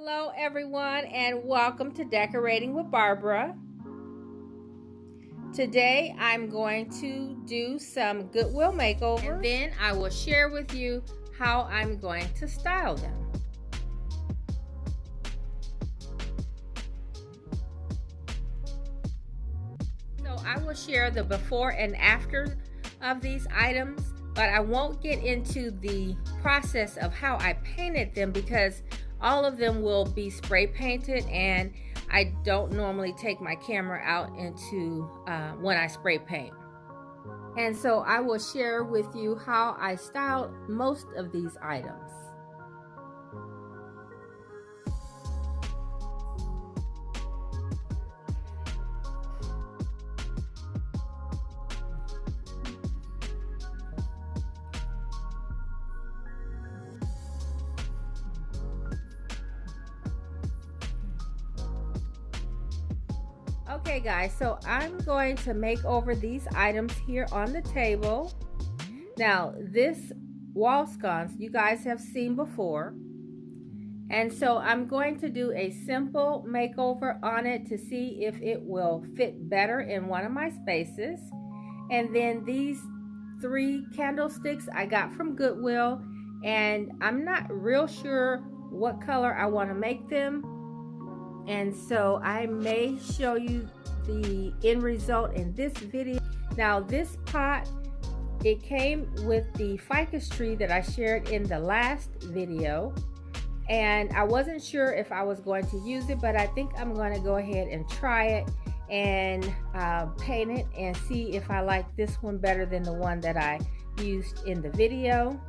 Hello everyone and welcome to Decorating with Barbara. Today I'm going to do some Goodwill makeovers and then I will share with you how I'm going to style them. So I will share the before and after of these items, but I won't get into the process of how I painted them because all of them will be spray painted and I don't normally take my camera out into when I spray paint. And so I will share with you how I styled most of these items. Okay guys, so I'm going to make over these items here on the table. Now this wall sconce you guys have seen before, and so I'm going to do a simple makeover on it to see if it will fit better in one of my spaces. And then these 3 candlesticks I got from Goodwill, and I'm not real sure what color I want to make them. And so I may show you the end result in this video. Now this pot, it came with the ficus tree that I shared in the last video, and I wasn't sure if I was going to use it, but I think I'm going to go ahead and try it and paint it and see if I like this one better than the one that I used in the video.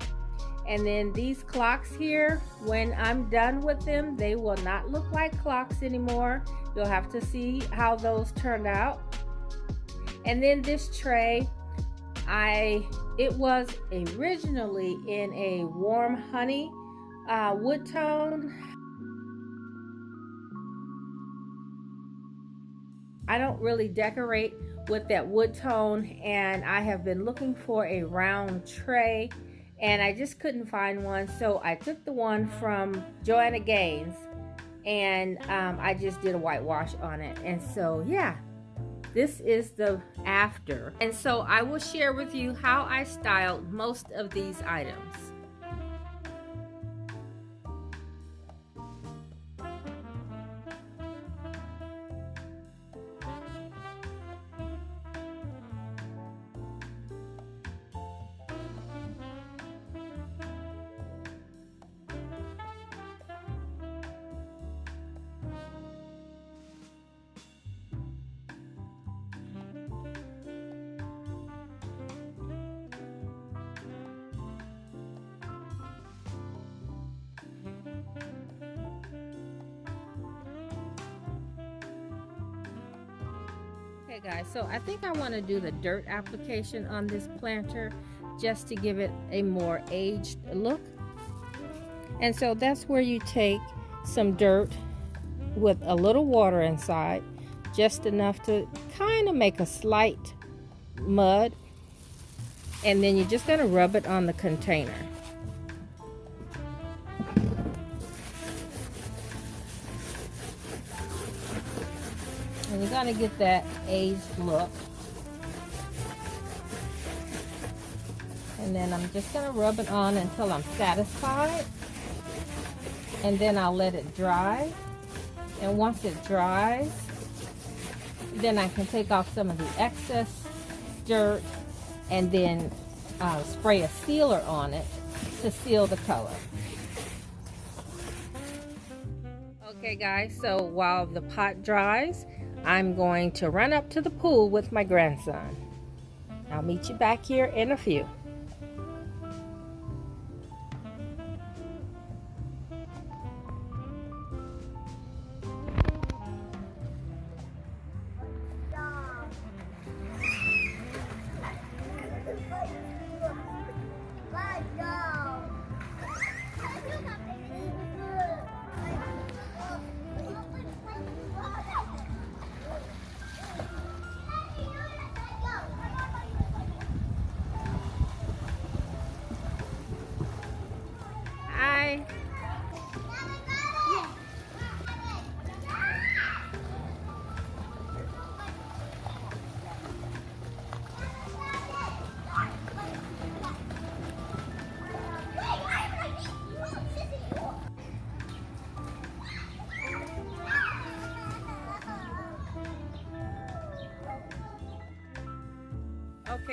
And then these clocks here, when I'm done with them, they will not look like clocks anymore. You'll have to see how those turned out. And then this tray, it was originally in a warm honey wood tone. I don't really decorate with that wood tone, and I have been looking for a round tray and I just couldn't find one, so I took the one from Joanna Gaines and I just did a whitewash on it. And so yeah, this is the after, and so I will share with you how I styled most of these items. Okay guys, so I think I want to do the dirt application on this planter just to give it a more aged look. And so that's where you take some dirt with a little water inside, just enough to kind of make a slight mud, and then you're just going to rub it on the container. And you're going to get that aged look. And then I'm just going to rub it on until I'm satisfied. And then I'll let it dry. And once it dries, then I can take off some of the excess dirt and then spray a sealer on it to seal the color. Okay guys, so while the pot dries, I'm going to run up to the pool with my grandson. I'll meet you back here in a few.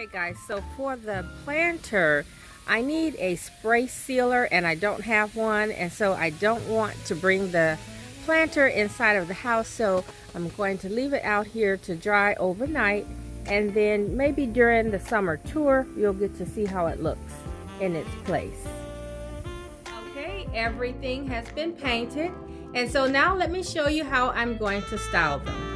Okay guys, so for the planter, I need a spray sealer and I don't have one, and so I don't want to bring the planter inside of the house, so I'm going to leave it out here to dry overnight, and then maybe during the summer tour you'll get to see how it looks in its place. Okay, everything has been painted, and so now let me show you how I'm going to style them.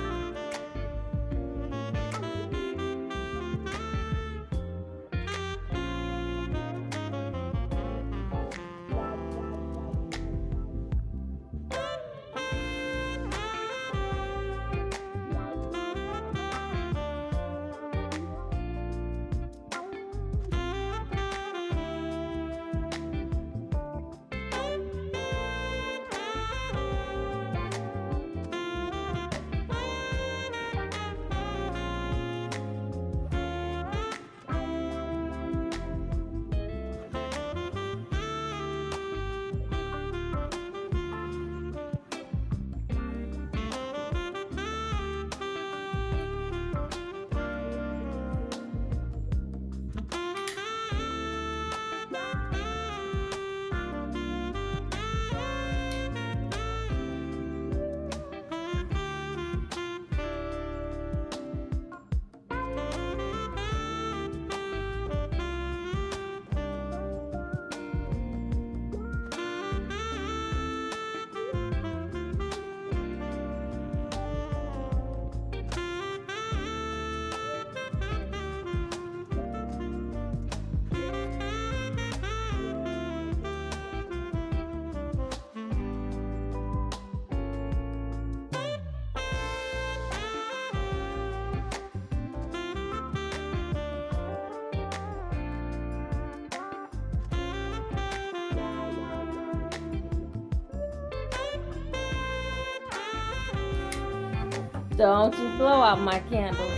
Don't you blow out my candles.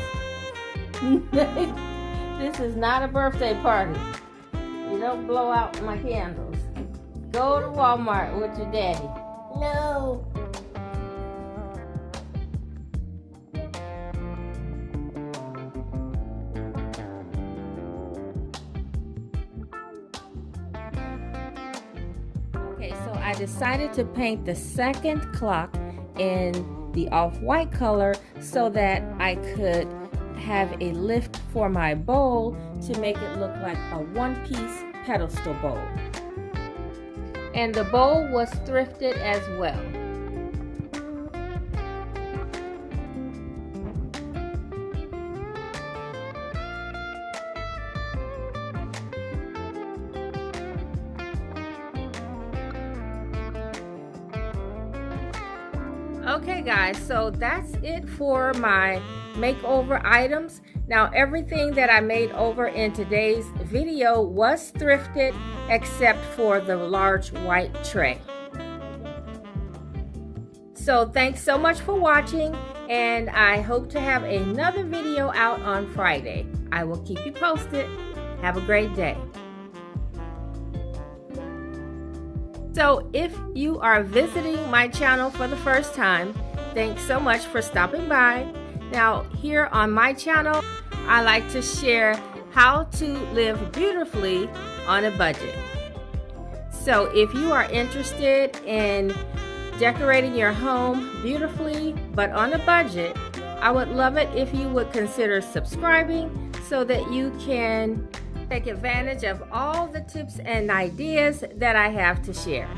This is not a birthday party. You don't blow out my candles. Go to Walmart with your daddy. No. Okay, so I decided to paint the second clock in the off-white color so that I could have a lift for my bowl to make it look like a one-piece pedestal bowl. And the bowl was thrifted as well. Okay guys, so that's it for my makeover items. Now everything that I made over in today's video was thrifted except for the large white tray. So thanks so much for watching, and I hope to have another video out on Friday. I will keep you posted. Have a great day. So if you are visiting my channel for the first time, thanks so much for stopping by. Now here on my channel, I like to share how to live beautifully on a budget. So if you are interested in decorating your home beautifully but on a budget, I would love it if you would consider subscribing so that you can take advantage of all the tips and ideas that I have to share.